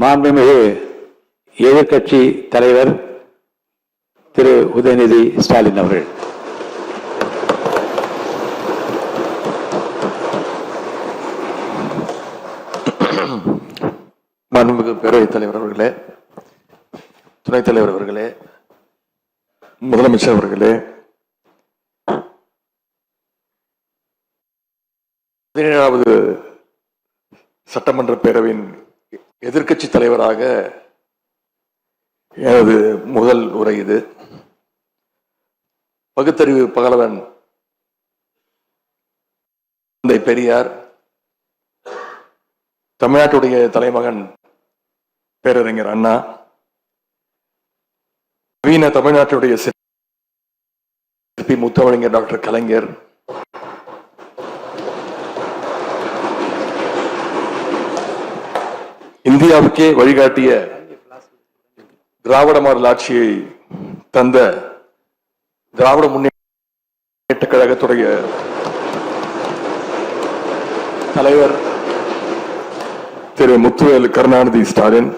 மாண்புமிகு எதிர்க்கட்சி தலைவர் திரு உதயநிதி ஸ்டாலின் அவர்கள். மாண்புமிகு பேரவைத் தலைவர் அவர்களே, துணைத் தலைவர் அவர்களே, முதலமைச்சர் அவர்களே, 17வது சட்டமன்ற பேரவையின் எதிர்க்கட்சி தலைவராக எனது முதல் உரை இது. பகுத்தறிவு பகலவன் தந்தை பெரியார், தமிழ்நாட்டுடைய தலைமகன் பேரறிஞர் அண்ணா, நவீன தமிழ்நாட்டுடைய சிற்பி முத்தமிழறிஞர் டாக்டர் கலைஞர், இந்தியாவுக்கே வழிகாட்டிய திராவிட மாடல் ஆட்சியை தந்த திராவிட முன்னேற்ற கழகத்துடைய தலைவர் திரு முத்துவேல் கருணாநிதி ஸ்டாலின்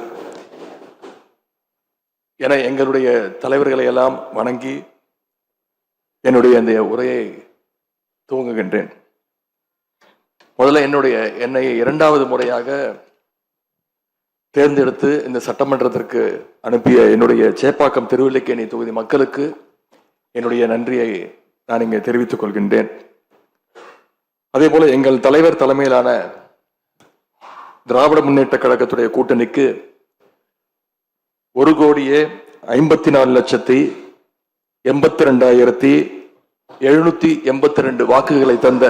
என எங்களுடைய தலைவர்களை எல்லாம் வணங்கி என்னுடைய இந்த உரையை துவங்குகின்றேன். முதல்ல என்னை 2வது முறையாக தேர்ந்தெடுத்து இந்த சட்டமன்றத்திற்கு அனுப்பிய என்னுடைய சேப்பாக்கம் திருவல்லிக்கேணி தொகுதி மக்களுக்கு என்னுடைய நன்றியை நான் இங்கே தெரிவித்துக் கொள்கின்றேன். அதே போல எங்கள் தலைவர் தலைமையிலான திராவிட முன்னேற்ற கழகத்துடைய கூட்டணிக்கு 1,52,82,782 வாக்குகளை தந்த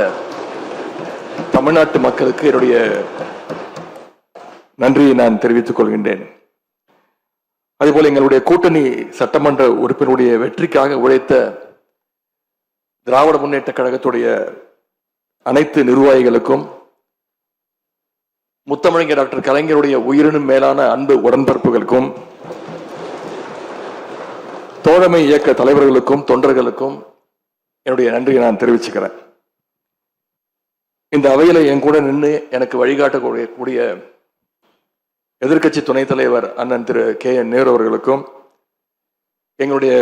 தமிழ்நாட்டு மக்களுக்கு என்னுடைய நன்றியை நான் தெரிவித்துக் கொள்கின்றேன். அதேபோல எங்களுடைய கூட்டணி சட்டமன்ற உறுப்பினருடைய வெற்றிக்காக உழைத்த திராவிட முன்னேற்ற கழகத்துடைய அனைத்து நிர்வாகிகளுக்கும், முத்தமிழறிஞர் டாக்டர் கலைஞருடைய உயிரினும் மேலான அன்பு உடன்பிறப்புகளுக்கும், தோழமை இயக்க தலைவர்களுக்கும் தொண்டர்களுக்கும் என்னுடைய நன்றியை நான் தெரிவிச்சுக்கிறேன். இந்த அவையில என் கூட நின்று எனக்கு வழிகாட்டக்கூடிய எதிர்க்கட்சி துணைத் தலைவர் அண்ணன் திரு KN நேரு அவர்களுக்கும், எங்களுடைய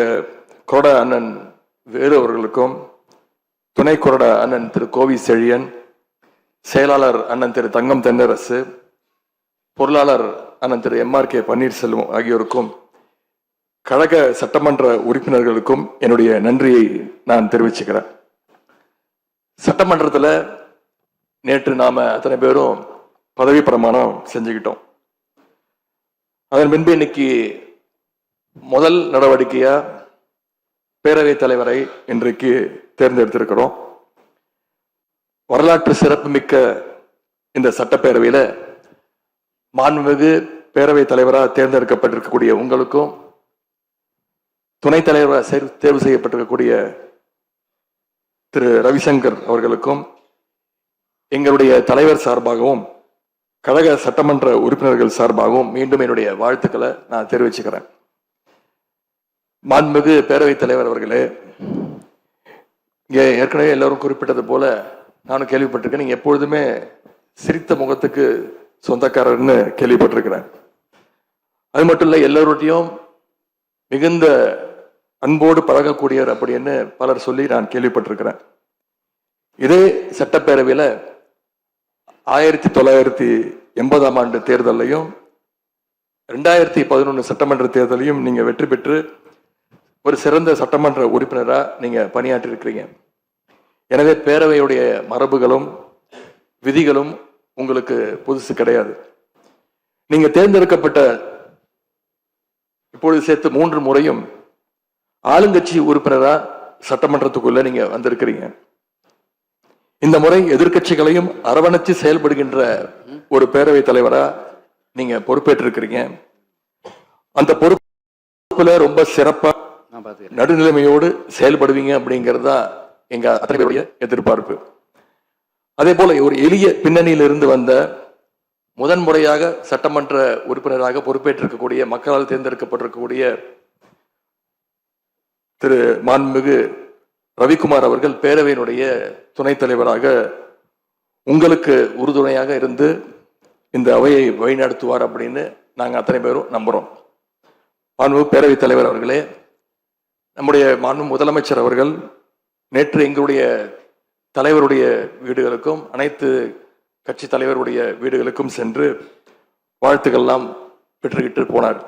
கொறடா அண்ணன் வேறு அவர்களுக்கும், துணை கொறடா அண்ணன் திரு கோவி செழியன், செயலாளர் அண்ணன் திரு தங்கம் தென்னரசு, பொருளாளர் அண்ணன் திரு MRK பன்னீர்செல்வம் ஆகியோருக்கும், கழக சட்டமன்ற உறுப்பினர்களுக்கும் என்னுடைய நன்றியை நான் தெரிவிச்சுக்கிறேன். சட்டமன்றத்தில் நேற்று நாம அத்தனை பேரும் பதவி பிரமாணம் செஞ்சுக்கிட்டோம். அதன் பின்பு இன்னைக்கு முதல் நடவடிக்கையா பேரவைத் தலைவரை இன்றைக்கு தேர்ந்தெடுத்திருக்கிறோம். வரலாற்று சிறப்புமிக்க இந்த சட்டப்பேரவையில மாண்புமிகு பேரவைத் தலைவராக தேர்ந்தெடுக்கப்பட்டிருக்கக்கூடிய உங்களுக்கும், துணைத் தலைவராக தேர்வு செய்யப்பட்டிருக்கக்கூடிய திரு ரவிசங்கர் அவர்களுக்கும் எங்களுடைய தலைவர் சார்பாகவும் கழக சட்டமன்ற உறுப்பினர்கள் சார்பாகவும் மீண்டும் என்னுடைய வாழ்த்துக்களை நான் தெரிவிச்சுக்கிறேன். மாண்புமிகு பேரவைத் தலைவர் அவர்களே, இங்கே ஏற்கனவே எல்லாரும் குறிப்பிட்டது போல நானும் கேள்விப்பட்டிருக்கேன். நீங்க எப்பொழுதுமே சிரித்த முகத்துக்கு சொந்தக்காரர்னு கேள்விப்பட்டிருக்கிறேன். அது மட்டும் இல்லை, எல்லோருடையும் மிகுந்த அன்போடு பழகக்கூடியவர் அப்படின்னு பலர் சொல்லி நான் கேள்விப்பட்டிருக்கிறேன். இதே சட்டப்பேரவையில் 1980ஆம் ஆண்டு தேர்தலையும் 2011 சட்டமன்ற தேர்தலையும் நீங்க வெற்றி பெற்று ஒரு சிறந்த சட்டமன்ற உறுப்பினராக நீங்க பணியாற்றி இருக்கிறீங்க. எனவே பேரவையுடைய மரபுகளும் விதிகளும் உங்களுக்கு புதுசு கிடையாது. நீங்க தேர்ந்தெடுக்கப்பட்ட இப்பொழுது சேர்த்து 3 முறையும் ஆளுங்கட்சி உறுப்பினரா சட்டமன்றத்துக்குள்ள நீங்க வந்திருக்கிறீங்க. இந்த முறை எதிர்க்கட்சிகளையும் அரவணைச்சு செயல்படுகின்ற ஒரு பேரவைத் தலைவரா நீங்க பொறுப்பேற்றிருக்கிறீங்க. அந்த பொறுப்புல ரொம்ப சிறப்பா நடுநிலைமையோடு செயல்படுவீங்க அப்படிங்கிறதா எங்க அத்தனை பேருடைய எதிர்பார்ப்பு. அதே போல ஒரு எளிய பின்னணியிலிருந்து வந்த முதன்முறையாக சட்டமன்ற உறுப்பினராக பொறுப்பேற்றிருக்கக்கூடிய மக்களால் தேர்ந்தெடுக்கப்பட்டிருக்கக்கூடிய திரு மாண்புமிகு ரவிக்குமார் அவர்கள் பேரவையினுடைய துணைத் தலைவராக உங்களுக்கு உறுதுணையாக இருந்து இந்த அவையை வழிநடத்துவார் அப்படின்னு நாங்கள் அத்தனை பேரும் நம்புகிறோம். மாண்பு பேரவைத் தலைவர் அவர்களே, நம்முடைய மாண்பு முதலமைச்சர் அவர்கள் நேற்று எங்களுடைய தலைவருடைய வீடுகளுக்கும் அனைத்து கட்சி தலைவருடைய வீடுகளுக்கும் சென்று வாழ்த்துக்கள்லாம் பெற்றுக்கிட்டு போனார்.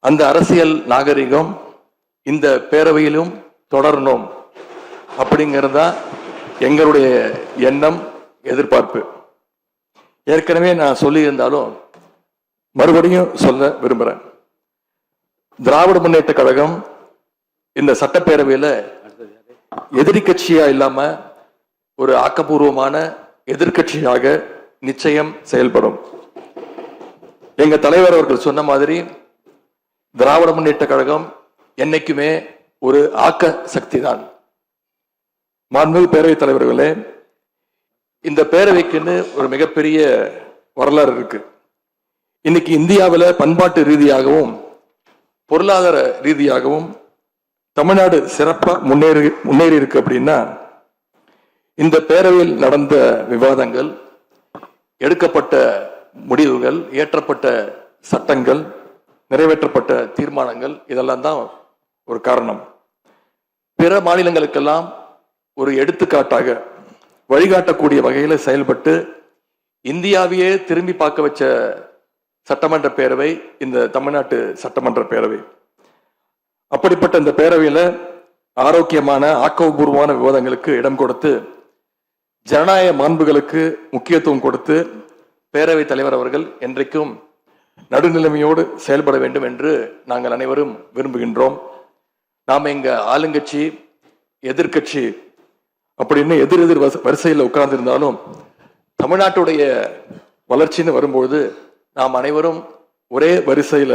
அந்த அரசியல் நாகரிகம் இந்த பேரவையிலும் தொடரணும் அப்படிங்கிறதா எங்களுடைய எண்ணம், எதிர்பார்ப்பு. ஏற்கனவே நான் சொல்லியிருந்தாலும் மறுபடியும் சொல்ல விரும்புகிறேன். திராவிட முன்னேற்ற கழகம் இந்த சட்டப்பேரவையில் எதிரி கட்சியா இல்லாம ஒரு ஆக்கப்பூர்வமான எதிர்கட்சியாக நிச்சயம் செயல்படும். எங்க தலைவர் அவர்கள் சொன்ன மாதிரி திராவிட முன்னேற்ற கழகம் என்னைக்குமே ஒரு ஆக்க சக்தி தான். மாண்புமிகு பேரவைத் தலைவர்களே, இந்த பேரவைக்குன்னு ஒரு மிகப்பெரிய வரலாறு இருக்கு. இன்னைக்கு இந்தியாவில் பண்பாட்டு ரீதியாகவும் பொருளாதார ரீதியாகவும் தமிழ்நாடு சிறப்பா முன்னேறி இருக்கு அப்படின்னா இந்த பேரவையில் நடந்த விவாதங்கள், எடுக்கப்பட்ட முடிவுகள், இயற்றப்பட்ட சட்டங்கள், நிறைவேற்றப்பட்ட தீர்மானங்கள், இதெல்லாம் தான் ஒரு காரணம். பிற மாநிலங்களுக்கெல்லாம் ஒரு எடுத்துக்காட்டாக வழிகாட்டக்கூடிய வகையில் செயல்பட்டு இந்தியாவையே திரும்பி பார்க்க வச்ச சட்டமன்ற பேரவை இந்த தமிழ்நாட்டு சட்டமன்ற பேரவை. அப்படிப்பட்ட இந்த பேரவையில ஆரோக்கியமான ஆக்கப்பூர்வமான விவாதங்களுக்கு இடம் கொடுத்து ஜனநாயக மாண்புகளுக்கு முக்கியத்துவம் கொடுத்து பேரவைத் தலைவர் அவர்கள் என்றைக்கும் நடுநிலைமையோடு செயல்பட வேண்டும் என்று நாங்கள் அனைவரும் விரும்புகின்றோம். நாம் எங்க ஆளுங்கட்சி எதிர்கட்சி அப்படின்னு எதிர் வரிசையில் உட்கார்ந்திருந்தாலும் தமிழ்நாட்டுடைய வளர்ச்சின்னு வரும்போது நாம் அனைவரும் ஒரே வரிசையில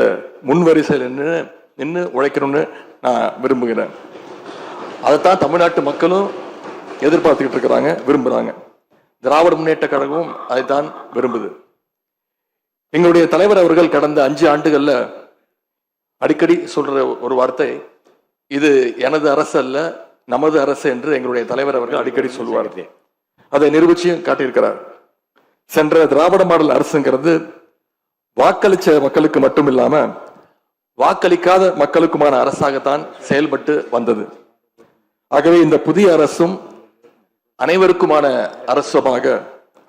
முன் வரிசையில் நின்று உழைக்கணும்னு நான் விரும்புகிறேன். அதைத்தான் தமிழ்நாட்டு மக்களும் எதிர்பார்த்துக்கிட்டு இருக்கிறாங்க, விரும்புறாங்க. திராவிட முன்னேற்ற கழகமும் அதைத்தான் விரும்புது. எங்களுடைய தலைவர் அவர்கள் கடந்த 5 ஆண்டுகள்ல அடிக்கடி சொல்ற ஒரு வார்த்தை, இது எனது அரசு அல்ல, நமது அரசு என்று எங்களுடைய தலைவர் அவர்கள் அடிக்கடி சொல்லுவார். அதை நிரூபிச்சியும் காட்டியிருக்கிறார். சென்ற திராவிட மாடல் அரசுங்கிறது வாக்களிச்ச மக்களுக்கு மட்டும் இல்லாம வாக்களிக்காத மக்களுக்குமான அரசாகத்தான் செயல்பட்டு வந்தது. ஆகவே இந்த புதிய அரசும் அனைவருக்குமான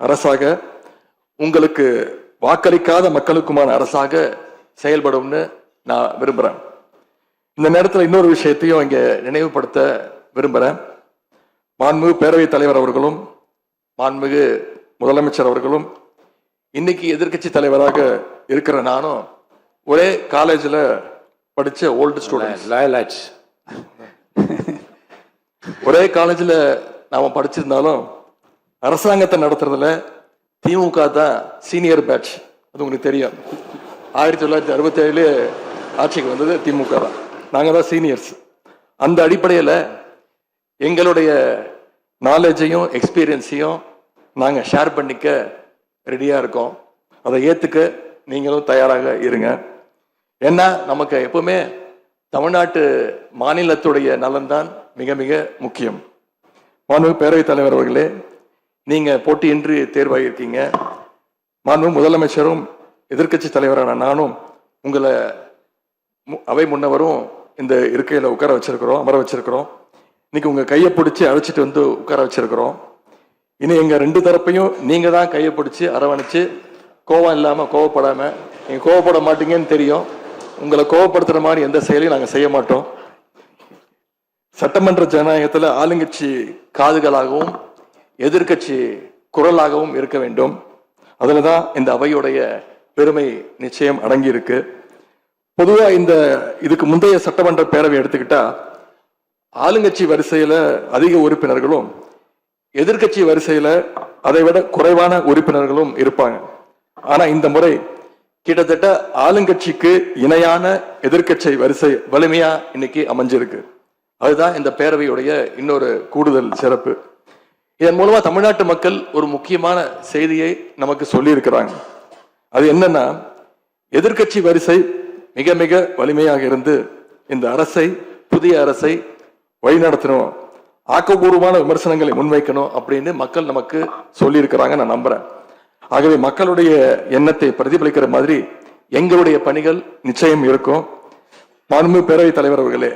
அரசாக உங்களுக்கு வாக்களிக்காத மக்களுக்குமான அரசாக செயல்படும்னு நான் விரும்புறேன். இந்த நேரத்தில் இன்னொரு விஷயத்தையும் இங்க நினைவுபடுத்த விரும்புறேன். மாண்புமிகு பேரவைத் தலைவர் அவர்களும் மாண்புமிகு முதலமைச்சர் அவர்களும் இன்னைக்கு எதிர்கட்சி தலைவராக இருக்கிற நானும் ஒரே காலேஜில் படிச்ச ஓல்டு ஸ்டூடெண்ட். ஒரே காலேஜில் நாம படிச்சிருந்தாலும் அரசாங்கத்தை நடத்துறதுல திமுக தான் சீனியர் பேட்ச். அது உங்களுக்கு தெரியும். 1967 ஆட்சிக்கு வந்தது திமுக தான். நாங்கள் தான் சீனியர்ஸ். அந்த அடிப்படையில் எங்களுடைய நாலேஜையும் எக்ஸ்பீரியன்ஸையும் நாங்கள் ஷேர் பண்ணிக்க ரெடியாக இருக்கோம். அதை ஏற்றுக்க நீங்களும் தயாராக இருங்க. ஏன்னா நமக்கு எப்பவுமே தமிழ்நாட்டு மாநிலத்துடைய நலன்தான் மிக மிக முக்கியம். மாண்பு பேரவைத் தலைவர் அவர்களே, நீங்க போட்டியின்றி தேர்வாகியிருக்கீங்க. மாண்பு முதலமைச்சரும் எதிர்கட்சி தலைவரான நானும் உங்களை அவை முன்னவரும் இந்த இருக்கையில உட்கார வச்சிருக்கிறோம், அமர வச்சிருக்கிறோம். இன்னைக்கு உங்க கையை பிடிச்சி அழைச்சிட்டு வந்து உட்கார வச்சிருக்கிறோம். இனி எங்க 2 தரப்பையும் நீங்க தான் கையை பிடிச்சி அரவணைச்சு கோவம் இல்லாம கோவப்படாம, நீங்க கோவப்பட மாட்டீங்கன்னு தெரியும். உங்களை கோவப்படுத்துற மாதிரி எந்த செயலையும் நாங்க செய்ய மாட்டோம். சட்டமன்ற ஜனநாயகத்துல ஆளுங்கட்சி காதுகளாகவும் எதிர்கட்சி குரலாகவும் இருக்க வேண்டும். அதுலதான் இந்த அவையுடைய பெருமை நிச்சயம் அடங்கி இருக்கு. பொதுவா இதுக்கு முந்தைய சட்டமன்ற பேரவை எடுத்துக்கிட்டா ஆளுங்கட்சி வரிசையில அதிக உறுப்பினர்களும் எதிர்கட்சி வரிசையில அதை விட குறைவான உறுப்பினர்களும் இருப்பாங்க. ஆனா இந்த முறை கிட்டத்தட்ட ஆளுங்கட்சிக்கு இணையான எதிர்கட்சி வரிசை வலிமையா இன்னைக்கு அமைஞ்சிருக்கு. அதுதான் இந்த பேரவையுடைய இன்னொரு கூடுதல் சிறப்பு. இதன் மூலமா தமிழ்நாட்டு மக்கள் ஒரு முக்கியமான செய்தியை நமக்கு சொல்லி இருக்கிறாங்க. அது என்னன்னா, எதிர்கட்சி வரிசை மிக மிக வலிமையாக இருந்து இந்த அரசை, புதிய அரசை வழிநடத்தணும், ஆக்கப்பூர்வமான விமர்சனங்களை முன்வைக்கணும் அப்படின்னு மக்கள் நமக்கு சொல்லி இருக்கிறாங்க. நான் நம்புறேன். ஆகவே மக்களுடைய எண்ணத்தை பிரதிபலிக்கிற மாதிரி எங்களுடைய பணிகள் நிச்சயம் இருக்கும். மாண்புமிகு பேரவைத் தலைவர் அவர்களே,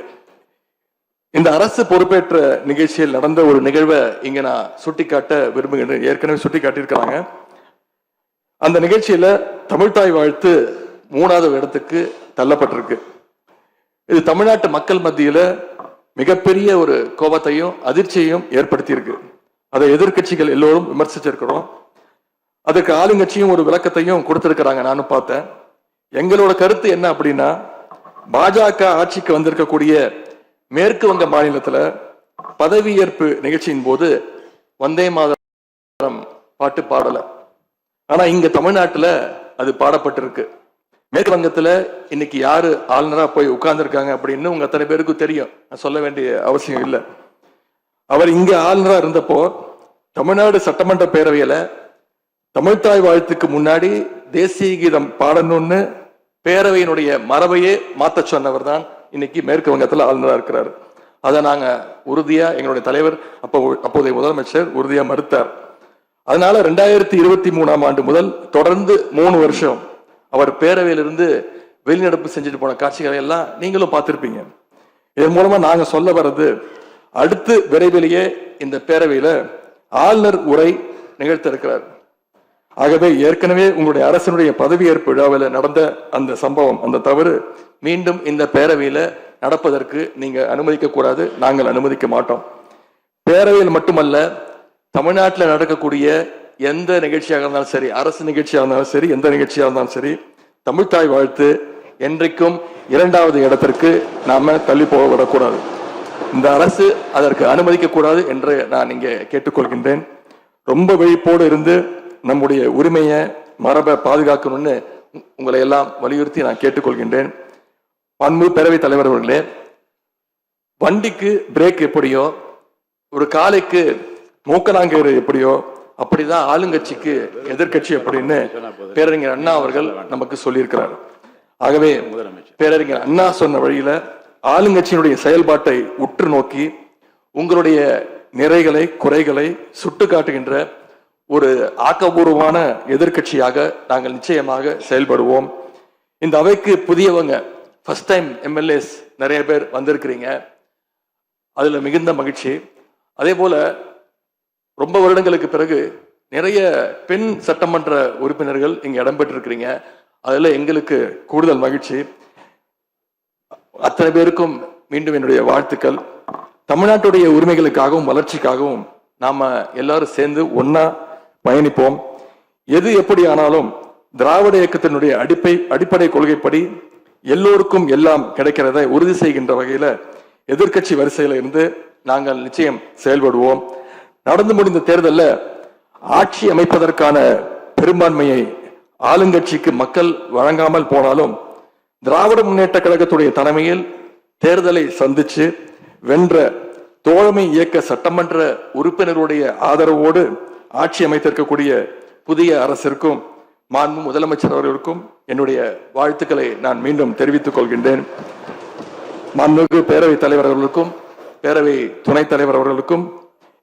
இந்த அரசு பொறுப்பேற்ற நிகழ்ச்சியில் நடந்த ஒரு நிகழ்வை இங்க நான் சுட்டிக்காட்ட விரும்புகின்றேன். ஏற்கனவே சுட்டிக்காட்டியிருக்கிறாங்க. அந்த நிகழ்ச்சியில தமிழ்தாய் வாழ்த்து 3வது இடத்துக்கு தள்ளப்பட்டிருக்கு. இது தமிழ்நாட்டு மக்கள் மத்தியில மிகப்பெரிய ஒரு கோபத்தையும் அதிர்ச்சியையும் ஏற்படுத்தியிருக்கு. அதை எதிர்கட்சிகள் எல்லோரும் விமர்சிச்சிருக்கிறோம். அதுக்கு ஆளுங்கட்சியும் ஒரு விளக்கத்தையும் கொடுத்திருக்கிறாங்க, நானும் பார்த்தேன். எங்களோட கருத்து என்ன அப்படின்னா, பாஜக ஆட்சிக்கு வந்திருக்கக்கூடிய மேற்கு வங்க மாநிலத்துல பதவியேற்பு நிகழ்ச்சியின் போது வந்தே மாதரம் பாட்டு பாடல. ஆனா இங்க தமிழ்நாட்டுல அது பாடப்பட்டிருக்கு. மேற்கு வங்கத்துல இன்னைக்கு யாரு ஆளுநரா போய் உட்கார்ந்துருக்காங்க அப்படின்னு உங்க அத்தனை பேருக்கும் தெரியும், நான் சொல்ல வேண்டிய அவசியம் இல்லை. அவர் இங்க ஆளுநரா இருந்தப்போ தமிழ்நாடு சட்டமன்ற பேரவையில தமிழ்தாய் வாழ்த்துக்கு முன்னாடி தேசிய கீதம் பாடணும்னு பேரவையினுடைய மரபையே மாத்த சொன்னவர் தான் இன்னைக்கு மேற்கு வங்கத்துல ஆளுநரா இருக்கிறார். அதை நாங்க உறுதியா, எங்களுடைய தலைவர் அப்போதைய முதலமைச்சர் உறுதியா மறுத்தார். அதனால 2023ஆம் ஆண்டு முதல் தொடர்ந்து 3 வருஷம் அவர் பேரவையிலிருந்து வெளிநடப்பு செஞ்சுட்டு போன காட்சிகளை எல்லாம் நீங்களும் பார்த்திருப்பீங்க. இதன் மூலமா நாங்க சொல்ல வர்றது, அடுத்து விரைவிலேயே இந்த பேரவையில ஆளுநர் உரை நிகழ்த்த இருக்கிறார். ஆகவே ஏற்கனவே உங்களுடைய அரசனுடைய பதவியேற்பு விழாவில் நடந்த அந்த சம்பவம், அந்த தவறு மீண்டும் இந்த பேரவையில நடப்பதற்கு நீங்க அனுமதிக்க கூடாது. நாங்கள் அனுமதிக்க மாட்டோம். பேரவையில் மட்டுமல்ல, தமிழ்நாட்டில் நடக்கக்கூடிய எந்த நிகழ்ச்சியாக இருந்தாலும் சரி, அரசு நிகழ்ச்சியாக இருந்தாலும் சரி, எந்த நிகழ்ச்சியாக இருந்தாலும் சரி, தமிழ்தாய் வாழ்த்து என்றைக்கும் 2வது இடத்திற்கு நாம தள்ளி போக விடக்கூடாது. இந்த அரசு அதற்கு அனுமதிக்க கூடாது என்று நான் இங்கே கேட்டுக்கொள்கின்றேன். ரொம்ப விழிப்போடு இருந்து நம்முடைய உரிமையை, மரபை பாதுகாக்கணும்னு உங்களை எல்லாம் வலியுறுத்தி நான் கேட்டுக்கொள்கின்றேன். மாண்புமிகு பேரவைத் தலைவர் அவர்களே, வண்டிக்கு பிரேக் எப்படியோ, ஒரு காலைக்கு மூக்கனாங்கயிறு எப்படியோ, அப்படிதான் ஆளுங்கட்சிக்கு எதிர்கட்சி அப்படின்னு பேரறிஞர் அண்ணா அவர்கள் நமக்கு சொல்லியிருக்கிறார். ஆகவே பேரறிஞர் அண்ணா சொன்ன வழியில ஆளுங்கட்சியினுடைய செயல்பாட்டை உற்று நோக்கி உங்களுடைய நிறைகளை, குறைகளை சுட்டு காட்டுகின்ற ஒரு ஆக்கப்பூர்வமான எதிர்கட்சியாக நாங்கள் நிச்சயமாக செயல்படுவோம். இந்த அவைக்கு புதியவங்க, ஃபர்ஸ்ட் டைம் எம்எல்ஏஸ் நிறைய பேர் வந்திருக்கிறீங்க, அதுல மிகுந்த மகிழ்ச்சி. அதே போல ரொம்ப வருடங்களுக்கு பிறகு நிறைய பெண் சட்டமன்ற உறுப்பினர்கள் இங்க இடம்பெற்றிருக்கிறீங்க, அதுல எங்களுக்கு கூடுதல் மகிழ்ச்சி. அத்தனை பேருக்கும் மீண்டும் என்னுடைய வாழ்த்துக்கள். தமிழ்நாட்டுடைய உரிமைகளுக்காகவும் வளர்ச்சிக்காகவும் நாம எல்லாரும் சேர்ந்து ஒன்னா பயணிப்போம். எது எப்படி ஆனாலும் திராவிட இயக்கத்தினுடைய அடிப்படை கொள்கைப்படி எல்லோருக்கும் எல்லாம் கிடைக்கிறதை உறுதி செய்கின்ற வகையில எதிர்கட்சி வரிசையில இருந்து நாங்கள் நிச்சயம் செயல்படுவோம். நடந்து முடிந்த தேர்தலில் ஆட்சி அமைப்பதற்கான பெரும்பான்மையை ஆளுங்கட்சிக்கு மக்கள் வழங்காமல் போனாலும் திராவிட முன்னேற்ற கழகத்துடைய தலைமையில் தேர்தலை சந்திச்சு வென்ற தோழமை இயக்க சட்டமன்ற உறுப்பினருடைய ஆதரவோடு ஆட்சி அமைத்திருக்கக்கூடிய புதிய அரசிற்கும் மாண்பு முதலமைச்சர் அவர்களுக்கும் என்னுடைய வாழ்த்துக்களை நான் மீண்டும் தெரிவித்துக் கொள்கின்றேன். மாண்புமிகு பேரவைத் தலைவர் அவர்களுக்கும் பேரவை துணைத் தலைவர் அவர்களுக்கும்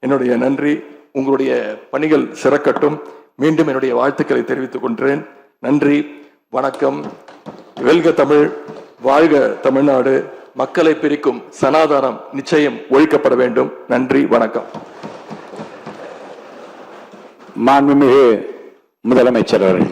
என்னுடைய நன்றி. உங்களுடைய பணிகள் சிறக்கட்டும். மீண்டும் என்னுடைய வாழ்த்துக்களை தெரிவித்துக் கொள்கிறேன். நன்றி, வணக்கம். வெல்க தமிழ், வாழ்க தமிழ்நாடு. மக்களை பிரிக்கும் சனாதானம் நிச்சயம் ஒழிக்கப்பட வேண்டும். நன்றி, வணக்கம். மாண்புமிகு முதலமைச்சர் அவர்கள்.